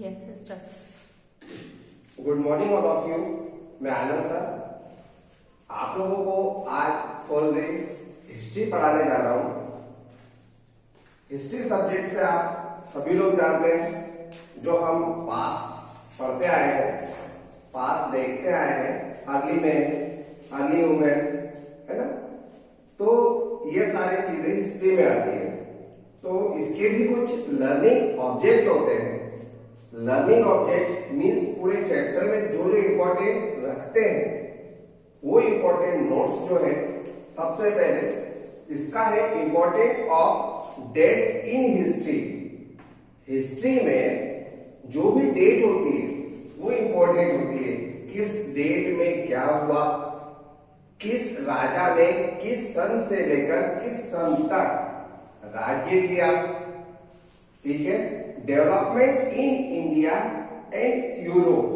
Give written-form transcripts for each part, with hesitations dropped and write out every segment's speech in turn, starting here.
Yes, start. Good morning all of you. मैं आनंद sir आप लोगों को आज फर्स्ट डे हिस्ट्री पढ़ाने जा रहा हूँ। हिस्ट्री सब्जेक्ट से आप सभी लोग जानते हैं, जो हम पास्ट पढ़ते आए हैं, पास्ट देखते आए हैं, अर्ली मैन, अर्ली वुमेन, है ना। तो ये सारी चीजें हिस्ट्री में आती है। तो इसके भी कुछ लर्निंग ऑब्जेक्ट होते हैं। लर्निंग ऑब्जेक्ट मीन्स पूरे चैप्टर में जो जो इम्पोर्टेंट रखते हैं वो इम्पोर्टेंट नोट्स जो है, सबसे पहले इसका है important of date in history. History में जो भी डेट होती है वो इम्पोर्टेंट होती है। किस डेट में क्या हुआ, किस राजा ने किस सन से लेकर किस सन तक राज्य किया, ठीक है। Development in India and Europe,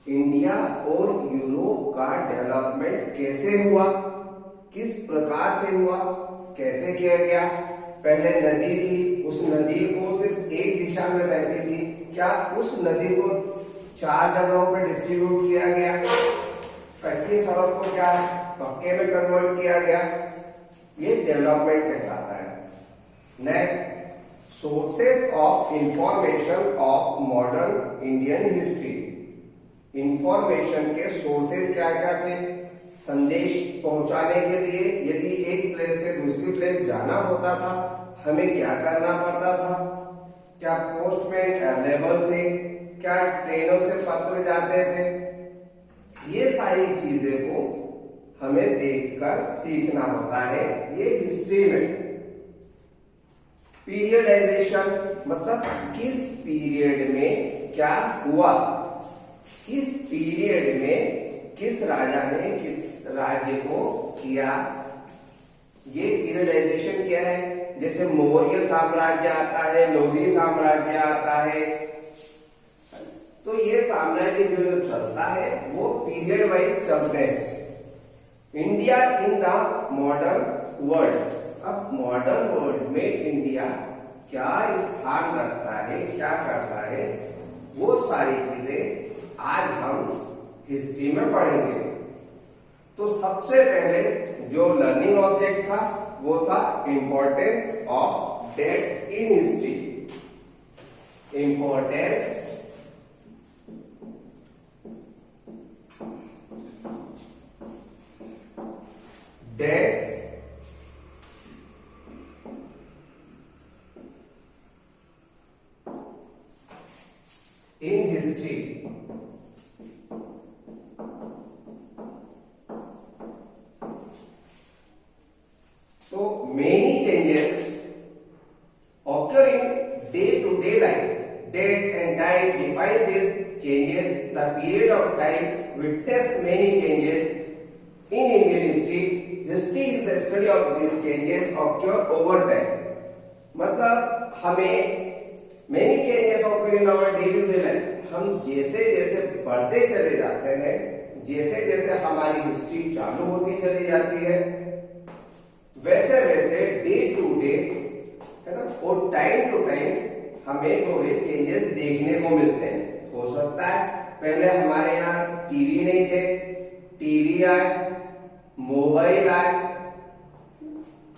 India और यूरोप का डेवलपमेंट कैसे हुआ, किस प्रकार से हुआ, कैसे किया गया। पहले नदी थी, उस नदी को सिर्फ एक दिशा में बहती थी, क्या उस नदी को 4 जगहों पर डिस्ट्रीब्यूट किया गया। कच्ची सड़क को क्या पक्के में कन्वर्ट किया गया। ये डेवलपमेंट कहलाता है। Next, sources of information of modern Indian history. Information के सोर्सेस क्या क्या थे। संदेश पहुंचाने के लिए यदि एक प्लेस से दूसरी प्लेस जाना होता था, हमें क्या करना पड़ता था। क्या पोस्टमैन अवेलेबल थे, क्या ट्रेनों से पत्र जाते थे। ये सारी चीजें को हमें देखकर सीखना होता है ये हिस्ट्री में। पीरियडाइजेशन मतलब किस पीरियड में क्या हुआ, किस पीरियड में किस राजा ने किस राज्य को किया। ये पीरियडाइजेशन क्या है। जैसे मौर्य साम्राज्य आता है, लोधी साम्राज्य आता है, तो ये साम्राज्य जो चलता है वो पीरियड वाइज चलते हैं। India in the modern world. अब मॉडर्न वर्ल्ड में इंडिया क्या स्थान रखता है, क्या करता है, वो सारी चीजें आज हम हिस्ट्री में पढ़ेंगे। तो सबसे पहले जो लर्निंग ऑब्जेक्ट था वो था importance of date in history. Importance date in history। So many changes occur in day-to-day life. Date and time define these changes. The period of time witnessed many changes in Indian history. History is the study of these changes occur over time. मतलब हमें many changes occur in our day to day life. हम जैसे जैसे बढ़ते चले जाते हैं, जैसे जैसे हमारी हिस्ट्री चालू होती चली जाती है, वैसे वैसे डे टू डे, है ना, और टाइम टू टाइम हमें जो है चेंजेस देखने को मिलते हैं। हो सकता है पहले हमारे यहाँ टीवी नहीं थे, टीवी आए, मोबाइल आए,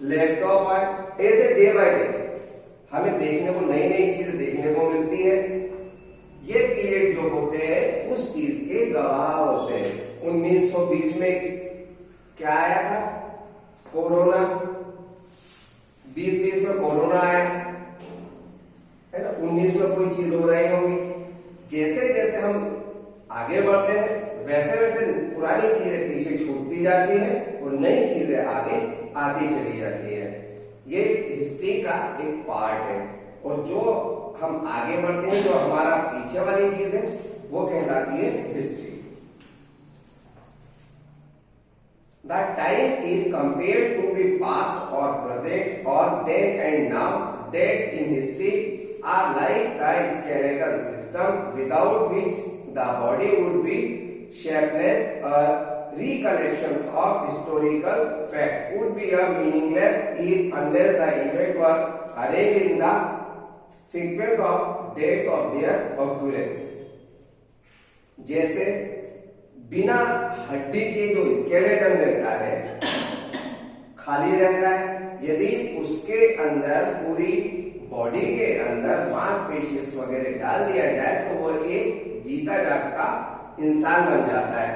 लैपटॉप आए, ऐसे डे बाय डे हमें देखने को नई नई चीजें देखने को मिलती है। ये पीरियड जो होते हैं उस चीज के गवाह होते हैं। 1920 में क्या आया था, कोरोना। 2020 में कोरोना आया, है ना। 19 में कोई चीज हो रही होगी। जैसे जैसे हम आगे बढ़ते हैं वैसे वैसे पुरानी चीजें पीछे छूटती जाती है और नई चीजें आगे आती चली जाती है। ये हिस्ट्री का एक पार्ट है। और जो हम आगे बढ़ते हैं, जो हमारा पीछे वाली चीज है, वो कहलाती है history. The time is compared to be past और प्रेजेंट और then and now. Dates in history are like the skeletal system without which the body would be shapeless. Recollections of historical fact would be a meaningless if unless the event was arranged in the sequence of dates of their occurrence. जैसे बिना हड्डी के जो skeleton रहता है, खाली रहता है, यदि उसके अंदर पूरी बॉडी के अंदर मांसपेशियस वगैरह डाल दिया जाए तो वो एक जीता जागता इंसान बन जाता है।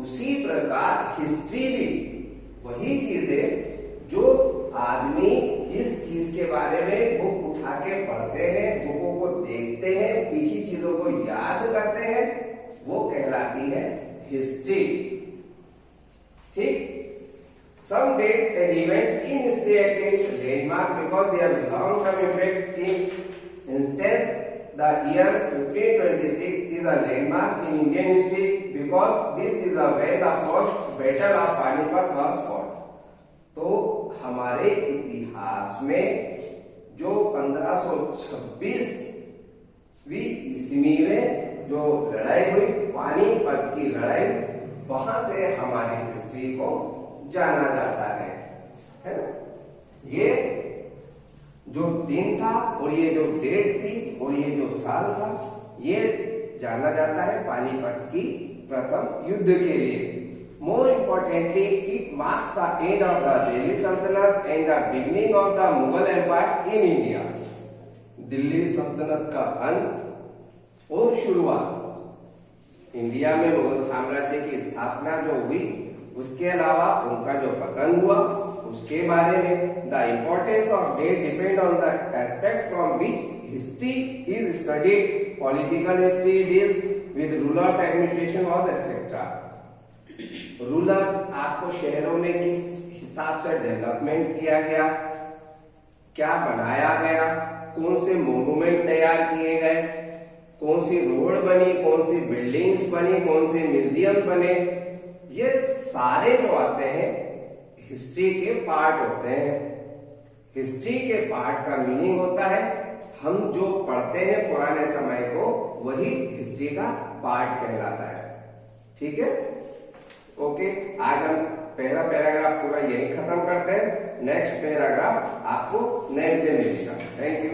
उसी प्रकार हिस्ट्री भी वही चीज है, जो आदमी जिस चीज के बारे में बुक उठा के पढ़ते हैं, बुकों को देखते हैं, पीछे चीजों को याद करते हैं, वो कहलाती है हिस्ट्री। ठीक। Some dates and events in history are landmark because their long-term impact. In instance, the year 1526 is a landmark in Indian history because this is when the first battle of Panipat was fought. तो हमारे इतिहास में जो 1526वीं ईस्वी में जो लड़ाई हुई, पानीपत की लड़ाई, वहां से हमारी हिस्ट्री को जाना जाता है ना। ये जो दिन था और ये जो डेट थी और ये जो साल था, ये जाना जाता है पानीपत की प्रथम युद्ध के लिए। More importantly, it marks the end of the Delhi Sultanate and the beginning of the Mughal empire in India. Delhi सल्तनत का अंत और शुरुआत, इंडिया में मुगल साम्राज्य की स्थापना जो हुई, उसके अलावा उनका जो पतन हुआ उसके बारे में। The importance of date depend on the aspect from which history is studied. Political history deals with rulers, administration was etcetera. Rulers, आपको शहरों में किस हिसाब से डेवलपमेंट किया गया, क्या बनाया गया, कौन से मोन्यूमेंट तैयार किए गए, कौन सी रोड बनी, कौन सी बिल्डिंग्स बनी, कौन से म्यूजियम बने, ये सारे जो आते हैं हिस्ट्री के पार्ट होते हैं। हिस्ट्री के पार्ट का मीनिंग होता है हम जो पढ़ते हैं पुराने समय को, वही हिस्ट्री का पार्ट कहलाता है। ठीक है, ओके। आज हम पहला पैराग्राफ पूरा यही खत्म करते हैं। नेक्स्ट पैराग्राफ आपको नेक्स्ट डे मिलेगा। Thank you.